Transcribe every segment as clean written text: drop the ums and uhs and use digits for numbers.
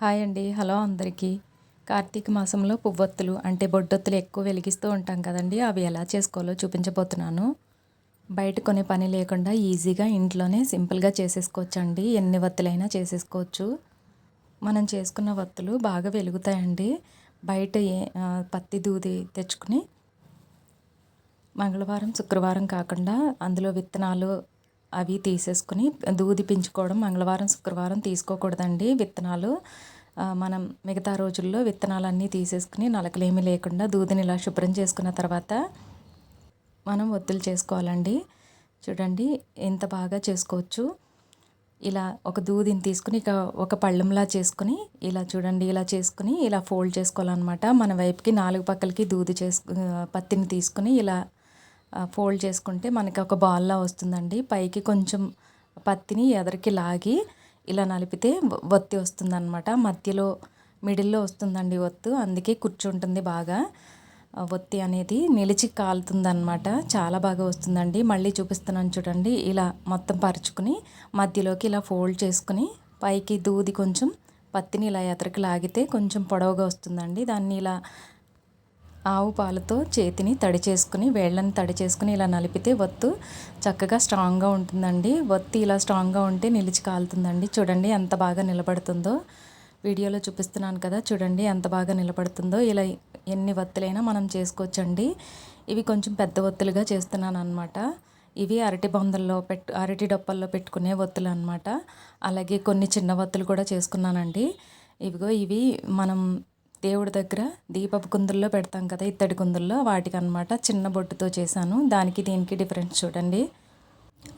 Hi అండి. Hello అందరికీ. కార్తీక మాసంలో పువ్వొత్తులు అంటే బొడ్డొత్తులు ఎక్కువ వెలిగిస్తూ ఉంటాం కదండీ! అవి ఎలా చేసుకోవాలో చూపించబోతున్నాను. బయట కొనే పని లేకుండా ఈజీగా ఇంట్లోనే సింపుల్‌గా చేసేసుకోవచ్చండి. ఎన్ని వత్తులైనా చేసేసుకోవచ్చు. మనం చేసుకున్న వత్తులు బాగా వెలుగుతాయండి. బయట పత్తి దూది తెచ్చుకుని మంగళవారం, శుక్రవారం కాకుండా అందులో విత్తనాలు అవి తీసేసుకుని దూది పించుకోవడం మంగళవారం, శుక్రవారం తీసుకోకూడదండి విత్తనాలు. మనం మిగతా రోజుల్లో విత్తనాలన్నీ తీసేసుకుని నలకలేమీ లేకుండా దూదిని ఇలా శుభ్రం చేసుకున్న తర్వాత మనం ఒత్తులు చేసుకోవాలండి. చూడండి ఎంత బాగా చేసుకోవచ్చు. ఇలా ఒక దూదిని తీసుకుని ఇక ఒక పళ్ళెంలా చేసుకుని ఇలా చూడండి ఇలా చేసుకుని ఇలా ఫోల్డ్ చేసుకోవాలన్నమాట. మన వైపుకి 4 పక్కలకి దూది పత్తిని తీసుకుని ఇలా ఫోల్డ్ చేసుకుంటే మనకి ఒక బాల్లా వస్తుందండి. పైకి కొంచెం పత్తిని ఎదరికి లాగి ఇలా నలిపితే ఒత్తి వస్తుందన్నమాట. మధ్యలో మిడిల్లో వస్తుందండి ఒత్తు. అందుకే కూర్చుంటుంది బాగా. ఒత్తి అనేది నిలిచి కాలుతుందన్నమాట. చాలా బాగా వస్తుందండి. మళ్ళీ చూపిస్తున్నాను చూడండి. ఇలా మొత్తం పరుచుకుని మధ్యలోకి ఇలా ఫోల్డ్ చేసుకుని పైకి దూది కొంచెం పత్తిని ఇలా ఎదరికి లాగితే కొంచెం పొడవుగా వస్తుందండి. దాన్ని ఇలా ఆవు పాలతో చేతిని తడి చేసుకుని వేళ్ళని తడి చేసుకుని ఇలా నలిపితే ఒత్తు చక్కగా స్ట్రాంగ్గా ఉంటుందండి. ఒత్తి ఇలా స్ట్రాంగ్గా ఉంటే నిలిచి కాలుతుందండి. చూడండి ఎంత బాగా నిలబడుతుందో. వీడియోలో చూపిస్తున్నాను కదా, చూడండి ఎంత బాగా నిలబడుతుందో. ఇలా ఎన్ని ఒత్తులైనా మనం చేసుకోవచ్చండి. ఇవి కొంచెం పెద్ద ఒత్తులుగా చేస్తున్నాను అనమాట. ఇవి అరటి డొప్పల్లో పెట్టుకునే ఒత్తులు అనమాట. అలాగే కొన్ని చిన్న ఒత్తులు కూడా చేసుకున్నానండి. ఇవి మనం దేవుడి దగ్గర దీపపు కుందుల్లో పెడతాం కదా, ఇత్తడి కుందుల్లో, వాటికి అనమాట. చిన్న బొట్టుతో చేశాను. దానికి దీనికి డిఫరెన్స్ చూడండి.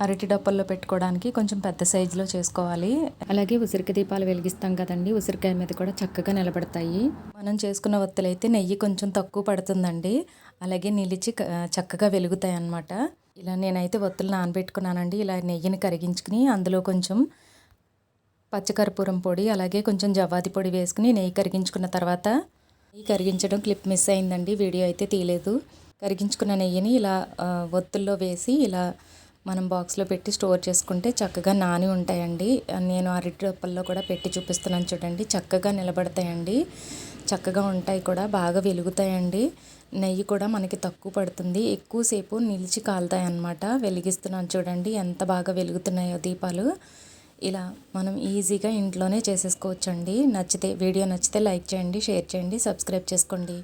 అరటి డప్పల్లో పెట్టుకోవడానికి కొంచెం పెద్ద సైజులో చేసుకోవాలి. అలాగే ఉసిరిక దీపాలు వెలిగిస్తాం కదండి, ఉసిరికాయ మీద కూడా చక్కగా నిలబడతాయి. మనం చేసుకున్న ఒత్తులైతే నెయ్యి కొంచెం తక్కువ పడుతుందండి. అలాగే నిలిచి చక్కగా వెలుగుతాయి అన్నమాట. ఇలా నేనైతే ఒత్తులు నానబెట్టుకున్నానండి. ఇలా నెయ్యిని కరిగించుకుని అందులో కొంచెం పచ్చకర్పూరం పొడి అలాగే కొంచెం జవ్వాది పొడి వేసుకుని నెయ్యి కరిగించుకున్న తర్వాత, నెయ్యి కరిగించడం క్లిప్ మిస్ అయిందండి, వీడియో అయితే తీయలేదు. కరిగించుకున్న నెయ్యిని ఇలా ఒత్తుల్లో వేసి ఇలా మనం బాక్స్లో పెట్టి స్టోర్ చేసుకుంటే చక్కగా నాని ఉంటాయండి. నేను అరటి డొప్పల్లో కూడా పెట్టి చూపిస్తున్నాను చూడండి. చక్కగా నిలబడతాయండి, చక్కగా ఉంటాయి కూడా, బాగా వెలుగుతాయండి. నెయ్యి కూడా మనకి తక్కువ పడుతుంది, ఎక్కువసేపు నిలిచి కాలుతాయి అన్నమాట. వెలిగిస్తున్నాను చూడండి ఎంత బాగా వెలుగుతున్నాయో దీపాలు. ఇలా మనం ఈజీగా ఇంట్లోనే చేసేసుకోవచ్చండి. వీడియో నచ్చితే లైక్ చేయండి, షేర్ చేయండి, సబ్స్క్రైబ్ చేసుకోండి.